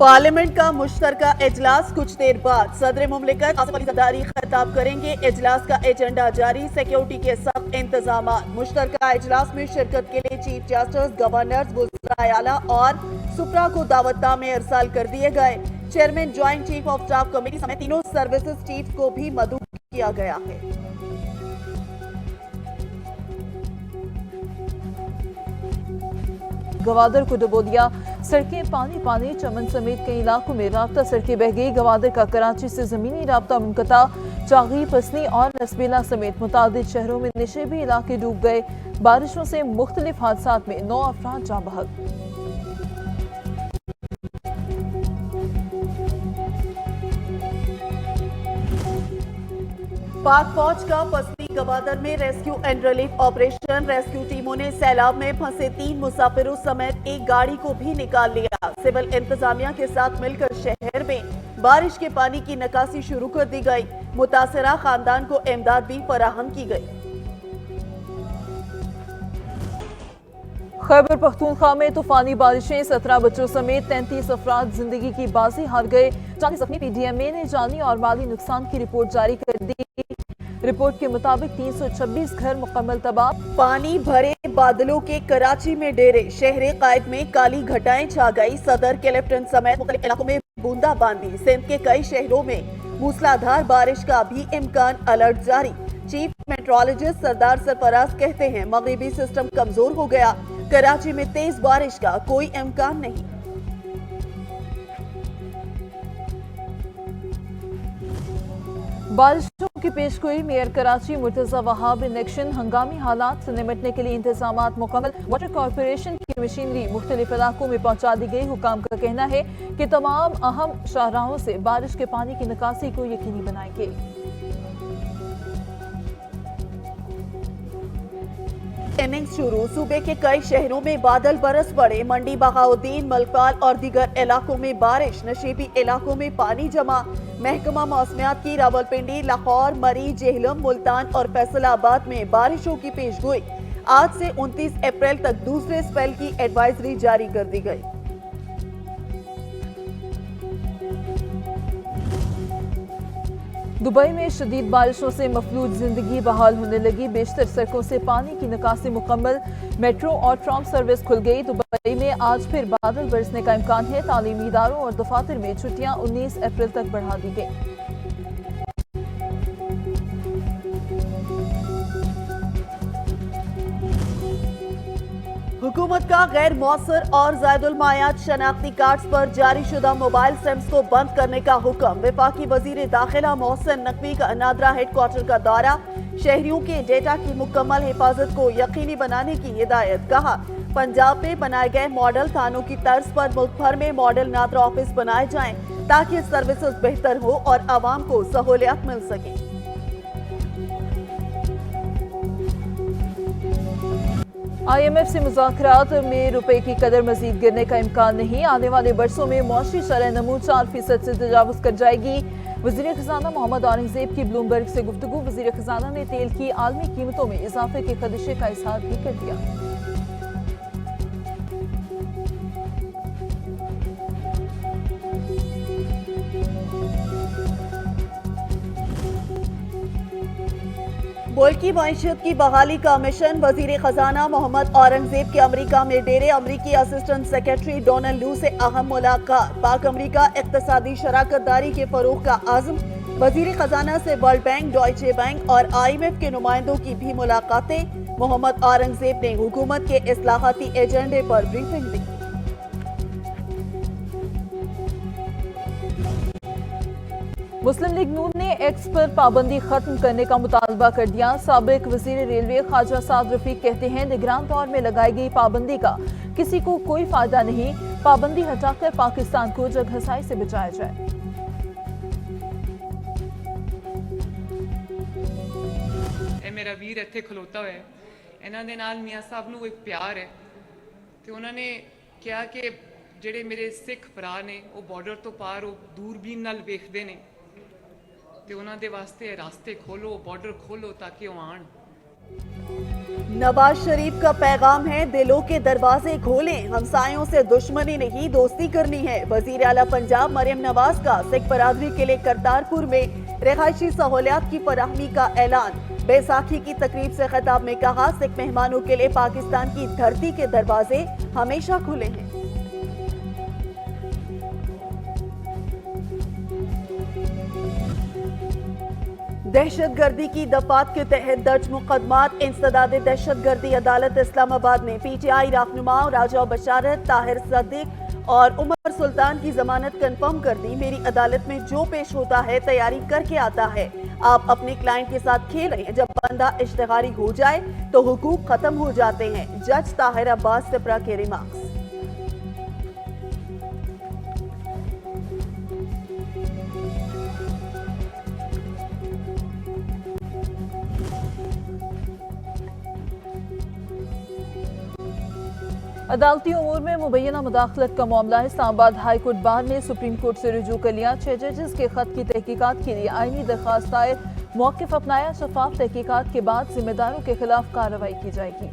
Parliament का मुश्तरका इजलास कुछ देर बाद सदर मुमलिकत आसिफ अली जरदारी खिताब करेंगे। इजलास का एजेंडा जारी, सिक्योरिटी के सख्त इंतजाम। मुश्तरका इजलास में शिरकत के लिए चीफ जस्टिस, गवर्नर्स, वज़राए आला और सुप्रा को दावतनामे इरसाल कर दिए गए। Chairman, joint chief of staff committee समेत तीनों सर्विसेज चीफ को भी मदऊ किया गया है। गवादर को डुबो दिया, सड़कें पानी पानी, चमन समेत कई इलाकों में राब्ता सड़कें बह गई। गवादर का कराची से जमीनी राब्ता मुनक़ता, चागी, पसनी और लसबेला समेत मुतादिद शहरों में निशेबी इलाके डूब गए। बारिशों से मुख्तलिफ हादसात में 9 अफराद जाँ बहक। पाक फौज का पसनी गवादर में rescue and relief operation. Rescue टीमों ने सैलाब में फंसे 3 मुसाफिरों समेत एक गाड़ी को भी निकाल लिया। सिविल इंतजामिया के साथ मिलकर शहर में बारिश के पानी की निकासी शुरू कर दी गई। मुतासरा खानदान को इमदाद भी फराहम की गई। खैबर पख्तूनख्वा में तूफानी बारिशें, 17 बच्चों समेत 33 अफराद जिंदगी की बाजी हार गए। 40 जख्मी। PDMA ने जानी और माली नुकसान की रिपोर्ट जारी कर दी। रिपोर्ट के मुताबिक 326 घर मुकम्मल तबाह। पानी भरे बादलों के कराची में डेरे, शहर कायद में काली घटाएं छा गई। सदर के लेफ्टिनेंट समेत मुख्तलिफ इलाकों में बूंदाबांदी। सिंध के कई शहरों में मूसलाधार बारिश का भी इम्कान, अलर्ट जारी। चीफ मेट्रोलॉजिस्ट सरदार सरफराज कहते हैं मगरिबी सिस्टम कमजोर हो गया, कराची में तेज बारिश का कोई इम्कान नहीं। बारिशों की पेशगोई, mayor Karachi Murtaza Wahab in action. हंगामी हालात से निपटने के लिए इंतजाम मुकम्मल। वाटर कॉरपोरेशन की मशीनरी मुख्तलिफ इलाकों में पहुंचा दी गई। हुकाम का कहना है कि तमाम अहम शाहराहों से बारिश के पानी की निकासी को यकीनी बनाएंगे। इनिंग्स शुरू, सूबे के कई शहरों में बादल बरस पड़े। मंडी, बहाउद्दीन, मलकपाल और दीगर इलाकों में बारिश, नशीबी इलाकों में पानी जमा। महकमा मौसमियात की रावलपिंडी, लाहौर, मरी, जेहलम, मुल्तान और फैसलाबाद में बारिशों की पेशगोई। आज से 29 अप्रैल तक दूसरे स्पेल की एडवाइजरी जारी कर दी गई। दुबई में शदीद बारिशों से मफलूज जिंदगी बहाल होने लगी। बेशतर सड़कों से पानी की निकासी मुकम्मल। मेट्रो और ट्राम सर्विस खुल गई। दुबई में आज फिर बादल बरसने का इम्कान है। तालीमी इदारों और दफातर में छुट्टियां 19 अप्रैल तक बढ़ा दी गई। हुकूमत का गैर मौसर और ज़ायदुल मायात शनाख्ती कार्ड्स पर जारी शुदा मोबाइल सिम्स को बंद करने का हुक्म। वफाकी वजीर दाखिला मोहसिन नकवी का नादरा हेडक्वार्टर का दौरा। शहरियों के डेटा की मुकम्मल हिफाजत को यकीनी बनाने की हिदायत। कहा, पंजाब में बनाए गए मॉडल थानों की तर्ज पर मुल्क भर में मॉडल नादरा ऑफिस बनाए जाएं ताकि सर्विसेज बेहतर हो और आवाम को सहूलियत मिल सके। IMF से मुज़ाकरात में रुपए की कदर मजीद गिरने का इम्कान नहीं। आने वाले बरसों में मुआशी शरह नमू 4% से तजावुज़ कर जाएगी। वज़ीर ख़ज़ाना मोहम्मद औरंगज़ेब की ब्लूमबर्ग से गुफ्तगू। वज़ीर ख़ज़ाना ने तेल की आलमी कीमतों में इजाफे के खदशे का इज़हार भी कर दिया। मुल्क की मईशत की बहाली का मिशन। वजीर खजाना मोहम्मद औरंगजेब के अमरीका में डेरे। अमरीकी असिस्टेंट सेक्रेटरी डोनाल्ड लू से अहम मुलाकात। पाक अमरीका इक्तसादी शराकतदारी के फरोग का आज़म। वजीर खजाना से वर्ल्ड बैंक, डॉयचे बैंक और IMF के नुमाइंदों की भी मुलाकातें। मोहम्मद औरंगजेब ने हुकूमत के इस्लाहाती एजेंडे पर ब्रीफिंग दी। मुस्लिम लीग नून ने एक्स पर पाबंदी खत्म करने का मुतालबा कर दिया। साबिक वजीर रेलवे ख्वाजा साद रफीक कहते हैं निगरान तौर में लगाई गई पाबंदी का किसी को कोई फायदा नहीं। पाबंदी हटाकर पाकिस्तान को जगहसाई से बचाया जाए। मेरा वीर इत्थे खलोता हुआ है, इन्हां दे नाल मियां साहब नूं एक प्यार है ते उन्होंने कहा कि ਜਿਹੜੇ ਮੇਰੇ ਸਿੱਖ ਭਰਾ ਨੇ ਉਹ ਬਾਰਡਰ ਤੋਂ ਪਾਰ ਉਹ ਦੂਰਬੀਨ ਨਾਲ ਵੇਖਦੇ ਨੇ ਤੇ ਉਹਨਾਂ ਦੇ ਵਾਸਤੇ ਰਸਤੇ ਖੋਲੋ, ਬਾਰਡਰ ਖੋਲੋ ਤਾਂ ਕਿ ਉਹ ਆਣ। नवाज शरीफ का पैगाम है, दिलों के दरवाजे खोलें, हमसायों से दुश्मनी नहीं दोस्ती करनी है। वजीर आला पंजाब मरियम नवाज का सिख बरादरी के लिए करतारपुर में रिहायशी सहूलियात की फराहमी का ऐलान। बैसाखी की तकरीब से खिताब में कहा, सिख मेहमानों के लिए पाकिस्तान की धरती के दरवाजे हमेशा खुले हैं। दहशतगर्दी की दफात के तहत दर्ज मुकदमात। इंसदाद दहशतगर्दी अदालत इस्लामाबाद ने पीटीआई रहनुमा राजा बशारत, ताहिर सदीक और उमर सुल्तान की जमानत कंफर्म कर दी। मेरी अदालत में जो पेश होता है तैयारी करके आता है। आप अपने क्लाइंट के साथ खेलें, जब बंदा इश्तिहारी हो जाए तो हुकूक खत्म हो जाते हैं। जज ताहिर अब्बास सिप्रा के रिमार्क्स। अदालती उमूर में मुबैना मुदाखलत का मामला इस्लामाबाद हाई कोर्ट बार ने सुप्रीम कोर्ट से रुजू कर लिया। 6 जजेस के खत की तहकीकात के लिए आईनी दरखास्त दायर, मौक़िफ़ अपनाया। शफाफ तहकीकात के बाद जिम्मेदारों के खिलाफ कार्रवाई की जाएगी।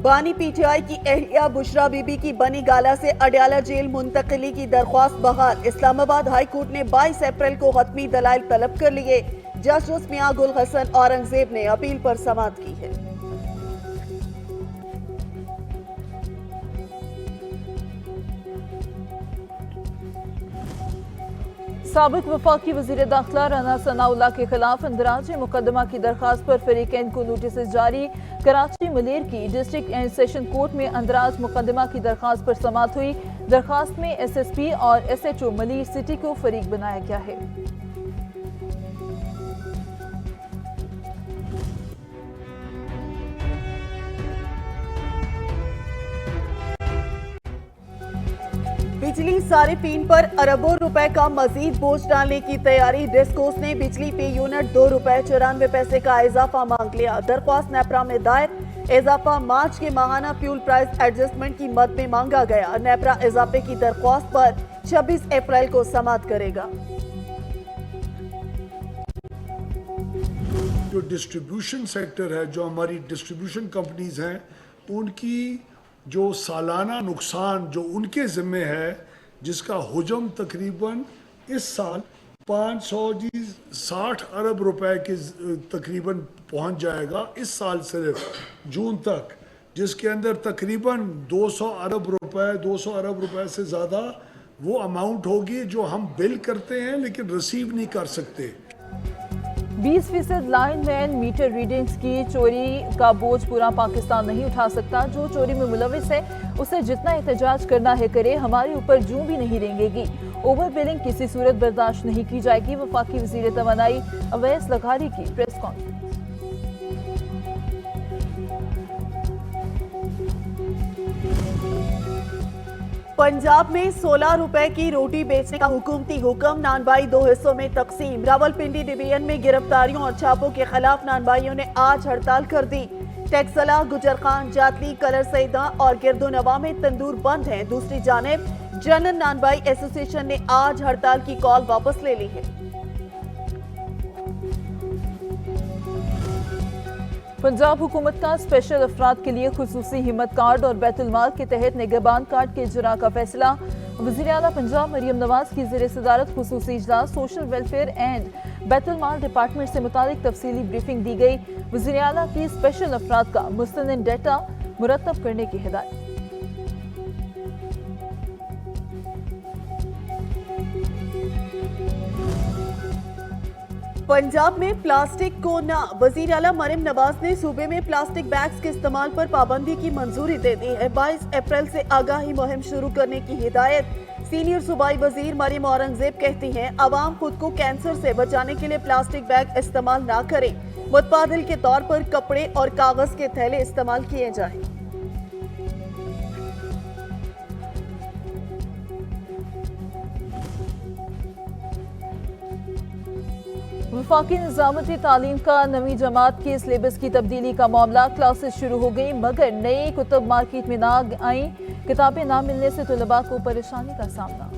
बानी पीटीआई की एहलिया बुशरा बीबी की बनी गाला से अडयाला जेल मुंतकिली की दरख्वास्त बहाल। इस्लामाबाद हाई कोर्ट ने 22 अप्रैल को हतमी दलाइल तलब कर लिए। जस्टिस मियां गुल हसन औरंगजेब ने अपील पर समाअत की है। साबिक वफाकी वजीर दाखिला राना सनाउल्लाह के खिलाफ इंदराज मुकदमा की दरखास्त पर फरीकैन को नोटिस जारी। कराची मलेर की डिस्ट्रिक्ट एंड सेशन कोर्ट में अंदराज मुकदमा की दरखास्त पर समाअत हुई। दरखास्त में SSP और SHO मलिर सिटी को फरीक बनाया गया है। बिजली सारिफीन पर अरबों रुपए का मजीद बोझ डालने की तैयारी। डिस्कोस ने बिजली पे यूनिट ₹2.94 का इजाफा मांग लिया। दरख्वास्त नेपरा में दायर। इजाफा मार्च के माहाना फ्यूल प्राइस एडजस्टमेंट की मद में मांगा गया। नेपरा इजाफे की दरख्वास्त पर 26 अप्रैल को समाअत करेगा। जो डिस्ट्रीब्यूशन सेक्टर है, जो हमारी डिस्ट्रीब्यूशन कंपनीज हैं, उनकी जो सालाना नुकसान जो उनके ज़िम्मे है, जिसका हुजम तकरीबन इस साल 560 अरब रुपए के तकरीबन पहुंच जाएगा इस साल सिर्फ जून तक, जिसके अंदर तकरीबन 200 अरब रुपए से ज़्यादा वो अमाउंट होगी जो हम बिल करते हैं लेकिन रिसीव नहीं कर सकते। 20% लाइनमैन मीटर रीडिंग्स की चोरी का बोझ पूरा पाकिस्तान नहीं उठा सकता। जो चोरी में मुलविस है उसे जितना एहतजाज करना है करे, हमारे ऊपर जूं भी नहीं रेंगेगी। ओवर बिलिंग किसी सूरत बर्दाश्त नहीं की जाएगी। वफाकी वजीर तवानाई अवैस लघारी की प्रेस कॉन्फ्रेंस। पंजाब में 16 रुपए की रोटी बेचने का हुकूमती हुक्म। नानबाई 2 हिस्सों में तकसीम। रावलपिंडी डिवीजन में गिरफ्तारियों और छापों के खिलाफ नानबाइयों ने आज हड़ताल कर दी। टेक्सला, गुजर खान, जातली, कलर सईदा और गिरदो नवा में तंदूर बंद हैं। दूसरी जानिब जनरल नानबाई एसोसिएशन ने आज हड़ताल की कॉल वापस ले ली है। पंजाब हुकूमत का स्पेशल अफराद के लिए खुसूसी हिम्मत कार्ड और बैतुल माल के तहत निगहबान कार्ड के इजरा का फैसला। वज़ीर आला पंजाब मरियम नवाज की ज़ेर सदारत खुसूसी इजलास social welfare and Betul mall department से मुतालिक तफसीली ब्रीफिंग दी गई। वज़ीर आला की स्पेशल अफराद का मुस्तनिद डेटा मुरतब करने की हिदायत। पंजाब में प्लास्टिक को ना। वज़ीर आला मरियम नवाज ने सूबे में प्लास्टिक बैग्स के इस्तेमाल पर पाबंदी की मंजूरी दे दी है। 22 अप्रैल से आगाही मुहिम शुरू करने की हिदायत। सीनियर सूबाई वजीर मरियम औरंगजेब कहती हैं, अवाम खुद को कैंसर से बचाने के लिए प्लास्टिक बैग इस्तेमाल ना करें। मुतबादिल के तौर पर कपड़े और कागज के थैले इस्तेमाल किए जाएं। वफाकी निज़ामती तालीम का नवी जमात के सिलेबस की तब्दीली का मामला। क्लासेस शुरू हो गई मगर नई कुतुब मार्केट में ना आई। किताबें ना मिलने से तलबा को परेशानी का सामना।